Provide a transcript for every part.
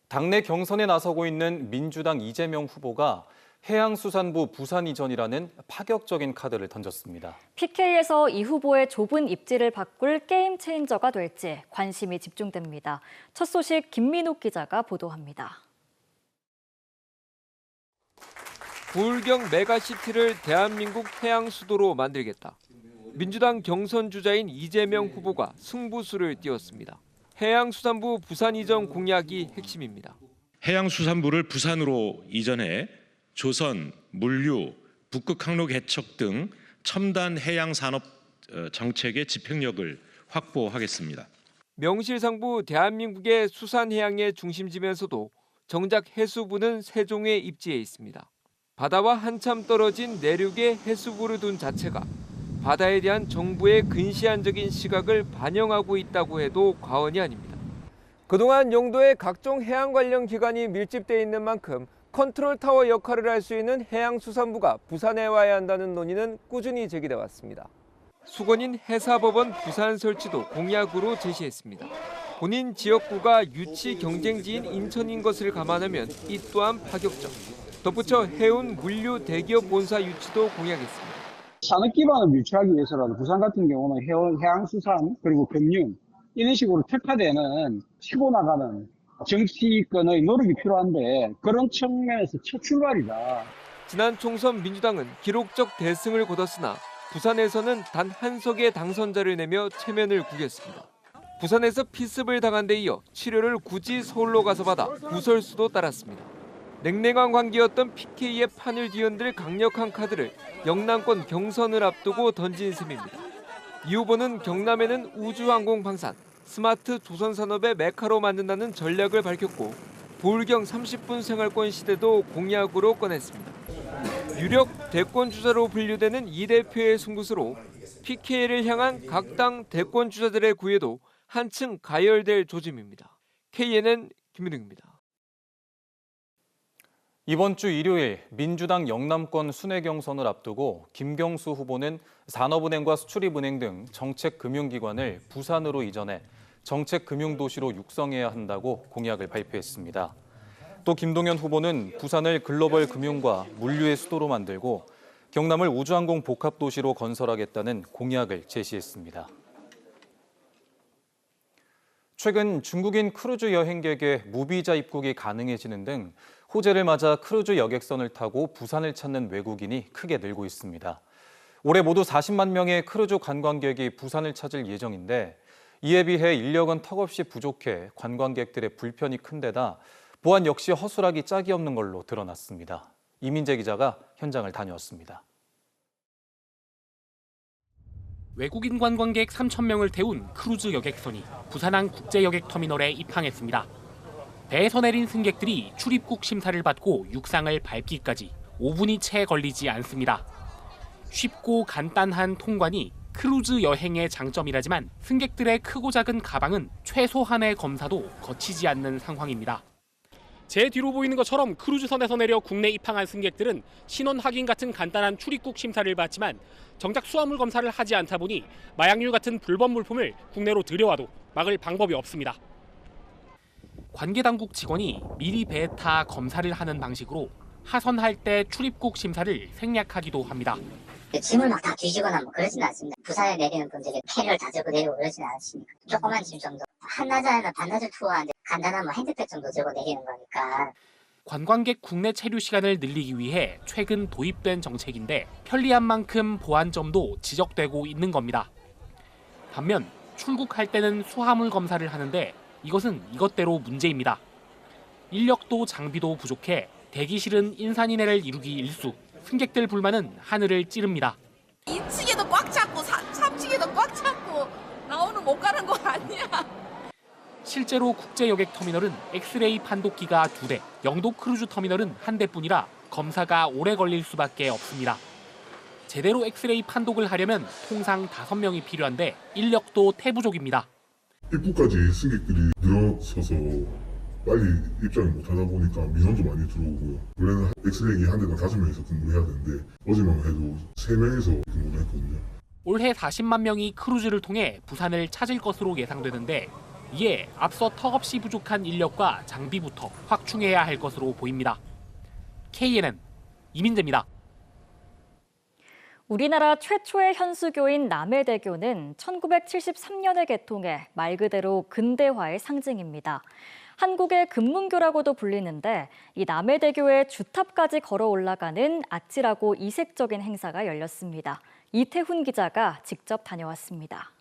당내 경선에 나서고 있는 민주당 이재명 후보가 해양수산부 부산 이전이라는 파격적인 카드를 던졌습니다. PK에서 이 후보의 좁은 입지를 바꿀 게임 체인저가 될지 관심이 집중됩니다. 첫 소식 김민욱 기자가 보도합니다. 부울경 메가시티를 대한민국 해양 수도로 만들겠다. 민주당 경선 주자인 이재명 후보가 승부수를 띄웠습니다. 해양수산부 부산 이전 공약이 핵심입니다. 해양수산부를 부산으로 이전해 조선, 물류, 북극 항로 개척 등 첨단 해양산업 정책의 집행력을 확보하겠습니다. 명실상부 대한민국의 수산해양의 중심지면서도 정작 해수부는 세종의 입지에 있습니다. 바다와 한참 떨어진 내륙의 해수부를 둔 자체가 바다에 대한 정부의 근시안적인 시각을 반영하고 있다고 해도 과언이 아닙니다. 그동안 영도에 각종 해양 관련 기관이 밀집돼 있는 만큼 컨트롤 타워 역할을 할 수 있는 해양수산부가 부산에 와야 한다는 논의는 꾸준히 제기돼 왔습니다. 수건인 해사법원 부산 설치도 공약으로 제시했습니다. 본인 지역구가 유치 경쟁지인 인천인 것을 감안하면 이 또한 파격적. 덧붙여 해운 물류 대기업 본사 유치도 공약했습니다. 산업 기반을 유치하기 위해서라도 부산 같은 경우는 해양수산 그리고 금융 이런 식으로 특화되는 치고 나가는 정치권의 노력이 필요한데 그런 측면에서 첫 출발이다. 지난 총선 민주당은 기록적 대승을 거뒀으나 부산에서는 단 한 석의 당선자를 내며 체면을 구겼습니다. 부산에서 피습을 당한 데 이어 치료를 굳이 서울로 가서 받아 구설수도 따랐습니다. 냉랭한 관계였던 PK의 판을 뒤흔들 강력한 카드를 영남권 경선을 앞두고 던진 셈입니다. 이 후보는 경남에는 우주항공 방산, 스마트 조선산업의 메카로 만든다는 전략을 밝혔고 부울경 30분 생활권 시대도 공약으로 꺼냈습니다. 유력 대권 주자로 분류되는 이 대표의 승부수로 PK를 향한 각 당 대권 주자들의 구애도 한층 가열될 조짐입니다. KNN 김민웅입니다. 이번 주 일요일 민주당 영남권 순회 경선을 앞두고 김경수 후보는 산업은행과 수출입은행 등 정책금융기관을 부산으로 이전해 정책금융도시로 육성해야 한다고 공약을 발표했습니다. 또 김동연 후보는 부산을 글로벌 금융과 물류의 수도로 만들고 경남을 우주항공 복합도시로 건설하겠다는 공약을 제시했습니다. 최근 중국인 크루즈 여행객의 무비자 입국이 가능해지는 등 호재를 맞아 크루즈 여객선을 타고 부산을 찾는 외국인이 크게 늘고 있습니다. 올해 모두 40만 명의 크루즈 관광객이 부산을 찾을 예정인데 이에 비해 인력은 턱없이 부족해 관광객들의 불편이 큰 데다 보안 역시 허술하기 짝이 없는 걸로 드러났습니다. 이민재 기자가 현장을 다녀왔습니다. 외국인 관광객 3,000명을 태운 크루즈 여객선이 부산항 국제여객터미널에 입항했습니다. 배에서 내린 승객들이 출입국 심사를 받고 육상을 밟기까지 5분이 채 걸리지 않습니다. 쉽고 간단한 통관이 크루즈 여행의 장점이라지만 승객들의 크고 작은 가방은 최소한의 검사도 거치지 않는 상황입니다. 제 뒤로 보이는 것처럼 크루즈선에서 내려 국내 입항한 승객들은 신원 확인 같은 간단한 출입국 심사를 받지만 정작 수화물 검사를 하지 않다 보니 마약류 같은 불법 물품을 국내로 들여와도 막을 방법이 없습니다. 관계당국 직원이 미리 배에 타 검사를 하는 방식으로 하선할 때 출입국 심사를 생략하기도 합니다. 짐을 막 다 뒤지거나 뭐 그러지는 않습니다. 부산에 내리는 분들이 캐리어를 다 들고 내리고 그러지는 않습니까? 조그만 짐 정도. 한나절이나 반나절 투어하는데 간단한 핸드백 정도 들고 내리는 거니까. 관광객 국내 체류 시간을 늘리기 위해 최근 도입된 정책인데 편리한 만큼 보안점도 지적되고 있는 겁니다. 반면 출국할 때는 수화물 검사를 하는데 이것은 이것대로 문제입니다. 인력도 장비도 부족해 대기실은 인산인해를 이루기 일쑤. 승객들 불만은 하늘을 찌릅니다. 2층에도 꽉 찼고 3층에도 꽉 찼고 나오는 못 가는 거 아니야? 실제로 국제여객터미널은 엑스레이 판독기가 2대, 영도 크루즈 터미널은 1대뿐이라 검사가 오래 걸릴 수밖에 없습니다. 제대로 엑스레이 판독을 하려면 통상 5명이 필요한데 인력도 태부족입니다. 입구까지 승객들이 늘어서서 빨리 입장을 못하다 보니까 민원도 많이 들어오고요. 원래는 엑스레이 한 대당 5명이서 근무해야 되는데 어제만 해도 3명이서 근무를 했거든요. 올해 40만 명이 크루즈를 통해 부산을 찾을 것으로 예상되는데 이에 앞서 턱없이 부족한 인력과 장비부터 확충해야 할 것으로 보입니다. KNN 이민재입니다. 우리나라 최초의 현수교인 남해대교는 1973년에 개통해 말 그대로 근대화의 상징입니다. 한국의 금문교라고도 불리는데 이 남해대교의 주탑까지 걸어 올라가는 아찔하고 이색적인 행사가 열렸습니다. 이태훈 기자가 직접 다녀왔습니다.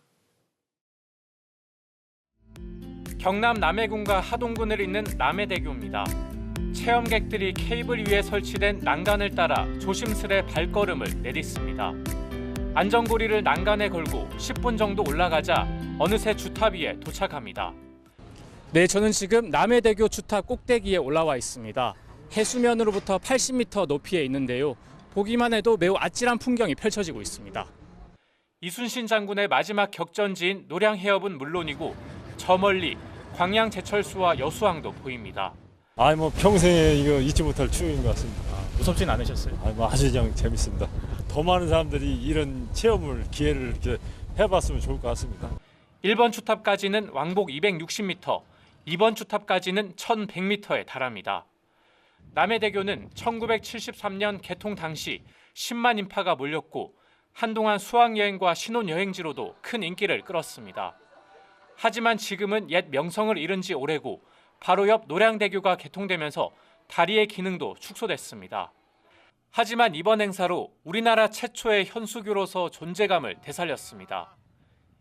경남 남해군과 하동군을 잇는 남해대교입니다. 체험객들이 케이블 위에 설치된 난간을 따라 조심스레 발걸음을 내딛습니다. 안전고리를 난간에 걸고 10분 정도 올라가자 어느새 주탑 위에 도착합니다. 네, 저는 지금 남해대교 주탑 꼭대기에 올라와 있습니다. 해수면으로부터 80m 높이에 있는데요. 보기만 해도 매우 아찔한 풍경이 펼쳐지고 있습니다. 이순신 장군의 마지막 격전지인 노량해협은 물론이고 저 멀리 광양 제철소와 여수항도 보입니다. 평생에 이거 잊지 못할 추억인 것 같습니다. 무섭진 않으셨어요? 아주 그냥 재밌습니다. 더 많은 사람들이 이런 체험을 기회를 이렇게 해봤으면 좋을 것 같습니다. 1번 주탑까지는 왕복 260m, 2번 주탑까지는 1100m에 달합니다. 남해대교는 1973년 개통 당시 10만 인파가 몰렸고 한동안 수학여행과 신혼여행지로도 큰 인기를 끌었습니다. 하지만 지금은 옛 명성을 잃은 지 오래고 바로 옆 노량대교가 개통되면서 다리의 기능도 축소됐습니다. 하지만 이번 행사로 우리나라 최초의 현수교로서 존재감을 되살렸습니다.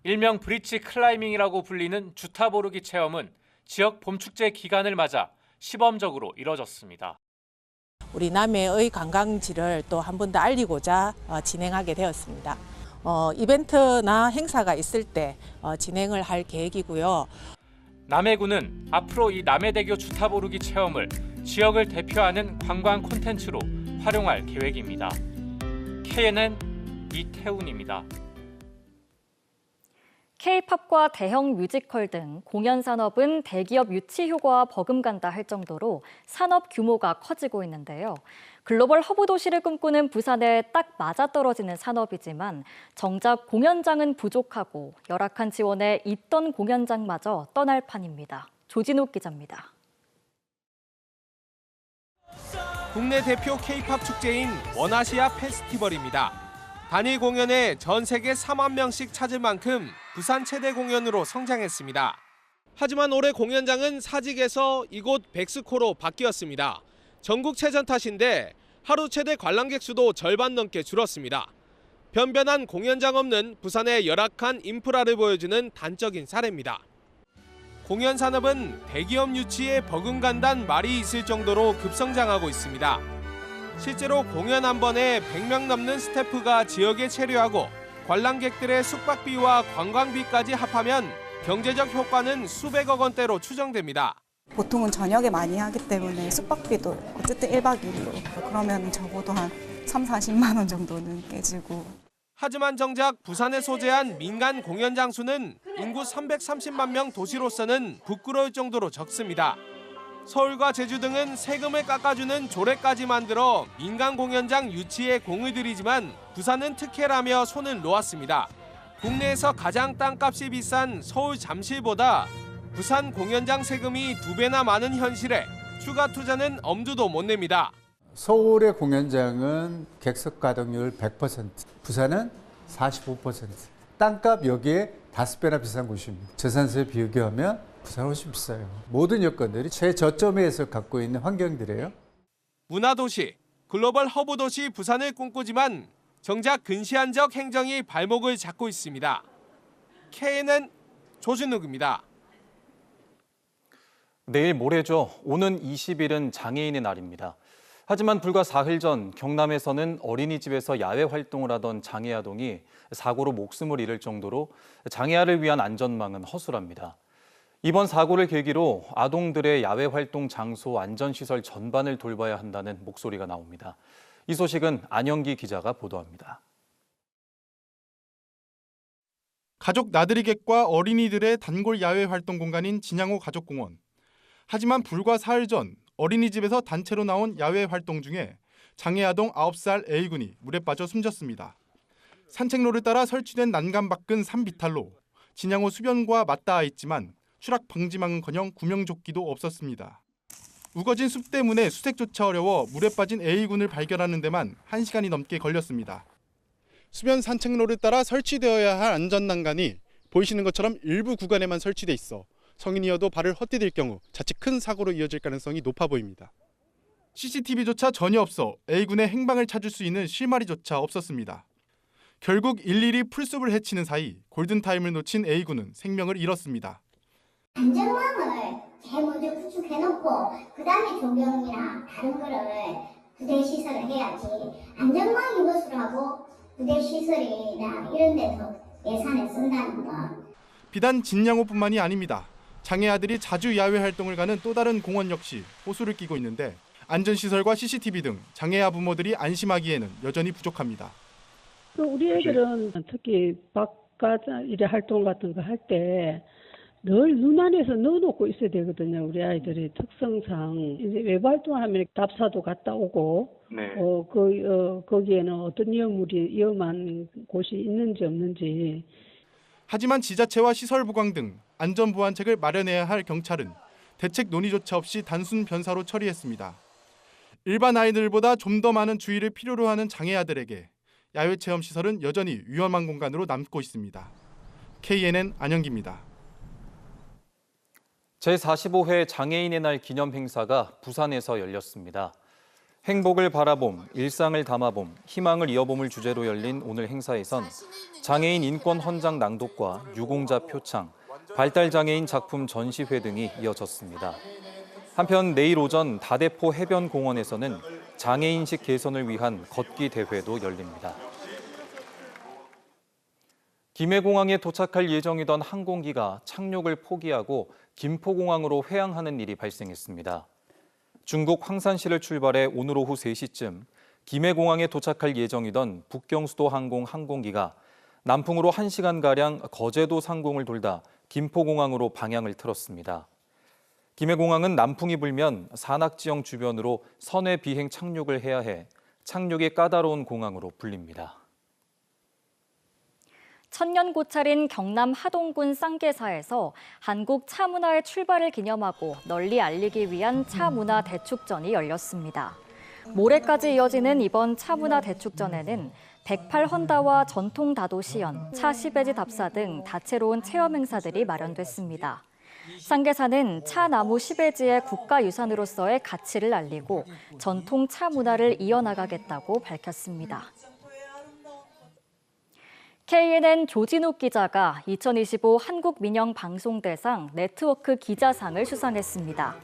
일명 브릿지 클라이밍이라고 불리는 주탑 오르기 체험은 지역 봄축제 기간을 맞아 시범적으로 이뤄졌습니다. 우리 남해의 관광지를 또 한 번 더 알리고자 진행하게 되었습니다. 이벤트나 행사가 있을 때 진행을 할 계획이고요. 남해군은 앞으로 이 남해대교 주탑 오르기 체험을 지역을 대표하는 관광 콘텐츠로 활용할 계획입니다. KNN 이태훈입니다. K-팝과 대형 뮤지컬 등 공연 산업은 대기업 유치 효과와 버금간다 할 정도로 산업 규모가 커지고 있는데요. 글로벌 허브 도시를 꿈꾸는 부산에 딱 맞아떨어지는 산업이지만 정작 공연장은 부족하고 열악한 지원에 있던 공연장마저 떠날 판입니다. 조진욱 기자입니다. 국내 대표 K-팝 축제인 원아시아 페스티벌입니다. 단일 공연에 전 세계 4만 명씩 찾을 만큼 부산 최대 공연으로 성장했습니다. 하지만 올해 공연장은 사직에서 이곳 백스코로 바뀌었습니다. 전국 체전 탓인데 하루 최대 관람객 수도 절반 넘게 줄었습니다. 변변한 공연장 없는 부산의 열악한 인프라를 보여주는 단적인 사례입니다. 공연 산업은 대기업 유치에 버금간다는 말이 있을 정도로 급성장하고 있습니다. 실제로 공연 한 번에 100명 넘는 스태프가 지역에 체류하고 관람객들의 숙박비와 관광비까지 합하면 경제적 효과는 수백억 원대로 추정됩니다. 보통은 저녁에 많이 하기 때문에 숙박비도 어쨌든 1박 2일로 그러면 적어도 한 3, 40만 원 정도는 깨지고. 하지만 정작 부산에 소재한 민간 공연장 수는 인구 330만 명 도시로서는 부끄러울 정도로 적습니다. 서울과 제주 등은 세금을 깎아주는 조례까지 만들어 민간 공연장 유치에 공을 들이지만 부산은 특혜라며 손을 놓았습니다. 국내에서 가장 땅값이 비싼 서울 잠실보다 부산 공연장 세금이 2배나 많은 현실에 추가 투자는 엄두도 못 냅니다. 서울의 공연장은 객석 가동률 100%, 부산은 45%. 땅값 여기에 5배나 비싼 곳입니다. 재산세 비교하면 부산은 훨씬 비싸요. 모든 여건들이 최저점에서 갖고 있는 환경들이에요. 문화도시, 글로벌 허브 도시 부산을 꿈꾸지만 정작 근시안적 행정이 발목을 잡고 있습니다. KNN 조진욱입니다. 내일 모레죠. 오는 20일은 장애인의 날입니다. 하지만 불과 사흘 전 경남에서는 어린이집에서 야외 활동을 하던 장애 아동이 사고로 목숨을 잃을 정도로 장애아를 위한 안전망은 허술합니다. 이번 사고를 계기로 아동들의 야외 활동 장소 안전시설 전반을 돌봐야 한다는 목소리가 나옵니다. 이 소식은 안영기 기자가 보도합니다. 가족 나들이 객과 어린이들의 단골 야외 활동 공간인 진양호 가족공원. 하지만 불과 사흘 전 어린이집에서 단체로 나온 야외 활동 중에 장애 아동 9살 A군이 물에 빠져 숨졌습니다. 산책로를 따라 설치된 난간 밖은 산비탈로 진양호 수변과 맞닿아 있지만 추락 방지망은커녕 구명조끼도 없었습니다. 우거진 숲 때문에 수색조차 어려워 물에 빠진 A군을 발견하는 데만 1시간이 넘게 걸렸습니다. 수변 산책로를 따라 설치되어야 할 안전난간이 보이시는 것처럼 일부 구간에만 설치돼 있어 성인이어도 발을 헛디딜 경우 자칫 큰 사고로 이어질 가능성이 높아 보입니다. CCTV조차 전혀 없어 A군의 행방을 찾을 수 있는 실마리조차 없었습니다. 결국 일일이 풀숲을 헤치는 사이 골든타임을 놓친 A군은 생명을 잃었습니다. 안전망을 제일 먼저 구축해놓고 그 다음에 조경이나 다른 거를 부대 시설을 해야지 안전망이 것으로 하고 부대 시설이나 이런 데서 예산을 쓴다는 건 비단 진양호뿐만이 아닙니다. 장애 아들이 자주 야외 활동을 가는 또 다른 공원 역시 호수를 끼고 있는데 안전시설과 CCTV 등 장애아 부모들이 안심하기에는 여전히 부족합니다. 우리 애들은 특히 바깥 일의 활동 같은 거 할 때 늘 눈 안에서 넣어놓고 있어야 되거든요. 우리 아이들의 특성상 이제 외부 활동하면 답사도 갔다 오고, 거기에는 어떤 위험한 곳이 있는지 없는지. 하지만 지자체와 시설 보강 등 안전 보완책을 마련해야 할 경찰은 대책 논의조차 없이 단순 변사로 처리했습니다. 일반 아이들보다 좀 더 많은 주의를 필요로 하는 장애아들에게 야외 체험 시설은 여전히 위험한 공간으로 남고 있습니다. KNN 안영기입니다. 제45회 장애인의 날 기념 행사가 부산에서 열렸습니다. 행복을 바라봄, 일상을 담아봄, 희망을 이어봄을 주제로 열린 오늘 행사에선 장애인 인권 헌장 낭독과 유공자 표창, 발달장애인 작품 전시회 등이 이어졌습니다. 한편 내일 오전 다대포 해변공원에서는 장애인식 개선을 위한 걷기 대회도 열립니다. 김해공항에 도착할 예정이던 항공기가 착륙을 포기하고 김포공항으로 회항하는 일이 발생했습니다. 중국 황산시를 출발해 오늘 오후 3시쯤 김해공항에 도착할 예정이던 북경수도 항공 항공기가 남풍으로 1시간가량 거제도 상공을 돌다 김포공항으로 방향을 틀었습니다. 김해공항은 남풍이 불면 산악지형 주변으로 선회 비행 착륙을 해야 해 착륙이 까다로운 공항으로 불립니다. 천년고찰인 경남 하동군 쌍계사에서 한국 차문화의 출발을 기념하고 널리 알리기 위한 차문화 대축전이 열렸습니다. 모레까지 이어지는 이번 차문화 대축전에는 108헌다와 전통 다도 시연, 차 시베지 답사 등 다채로운 체험 행사들이 마련됐습니다. 쌍계사는 차 나무 시베지의 국가유산으로서의 가치를 알리고 전통 차 문화를 이어나가겠다고 밝혔습니다. KNN 조진욱 기자가 2025 한국민영방송대상 네트워크 기자상을 수상했습니다.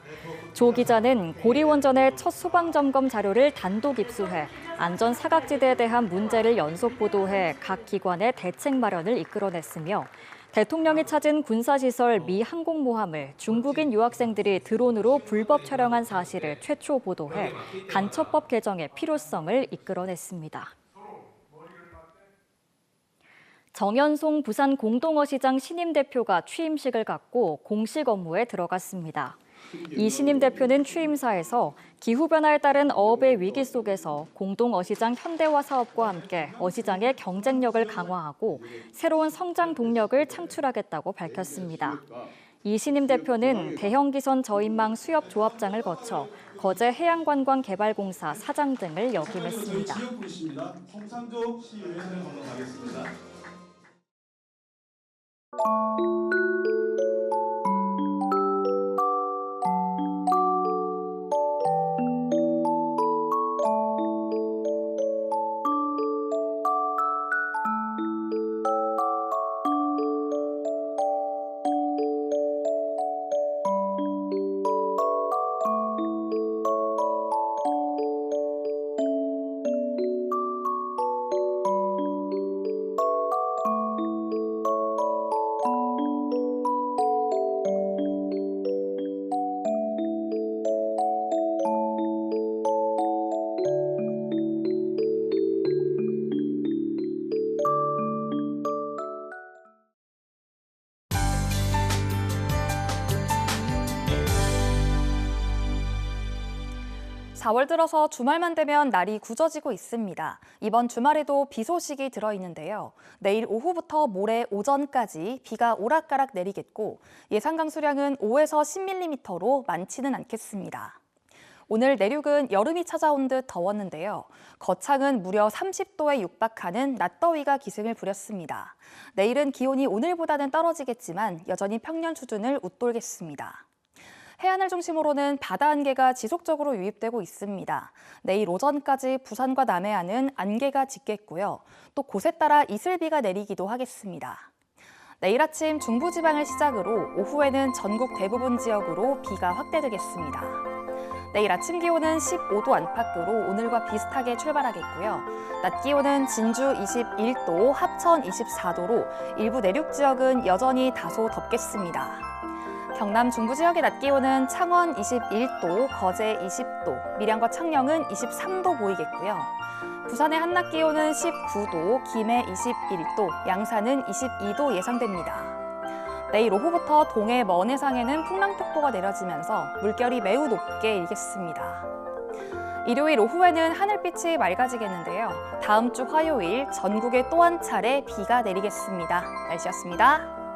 조 기자는 고리원전의 첫 소방점검 자료를 단독 입수해 안전 사각지대에 대한 문제를 연속 보도해 각 기관의 대책 마련을 이끌어냈으며 대통령이 찾은 군사시설 미 항공모함을 중국인 유학생들이 드론으로 불법 촬영한 사실을 최초 보도해 간첩법 개정의 필요성을 이끌어냈습니다. 정연송 부산 공동어시장 신임 대표가 취임식을 갖고 공식 업무에 들어갔습니다. 이 신임 대표는 취임사에서 기후변화에 따른 어업의 위기 속에서 공동어시장 현대화 사업과 함께 어시장의 경쟁력을 강화하고 새로운 성장 동력을 창출하겠다고 밝혔습니다. 이 신임 대표는 대형기선 저인망 수협 조합장을 거쳐 거제 해양관광개발공사 사장 등을 역임했습니다. 4월 들어서 주말만 되면 날이 굳어지고 있습니다. 이번 주말에도 비 소식이 들어있는데요. 내일 오후부터 모레 오전까지 비가 오락가락 내리겠고 예상 강수량은 5에서 10mm로 많지는 않겠습니다. 오늘 내륙은 여름이 찾아온 듯 더웠는데요. 거창은 무려 30도에 육박하는 낮더위가 기승을 부렸습니다. 내일은 기온이 오늘보다는 떨어지겠지만 여전히 평년 수준을 웃돌겠습니다. 해안을 중심으로는 바다 안개가 지속적으로 유입되고 있습니다. 내일 오전까지 부산과 남해안은 안개가 짙겠고요. 또 곳에 따라 이슬비가 내리기도 하겠습니다. 내일 아침 중부지방을 시작으로 오후에는 전국 대부분 지역으로 비가 확대되겠습니다. 내일 아침 기온은 15도 안팎으로 오늘과 비슷하게 출발하겠고요. 낮 기온은 진주 21도, 합천 24도로 일부 내륙 지역은 여전히 다소 덥겠습니다. 경남 중부 지역의 낮 기온은 창원 21도, 거제 20도, 밀양과 창녕은 23도 보이겠고요. 부산의 한낮 기온은 19도, 김해 21도, 양산은 22도 예상됩니다. 내일 오후부터 동해 먼 해상에는 풍랑특보가 내려지면서 물결이 매우 높게 일겠습니다. 일요일 오후에는 하늘빛이 맑아지겠는데요. 다음 주 화요일 전국에 또 한 차례 비가 내리겠습니다. 날씨였습니다.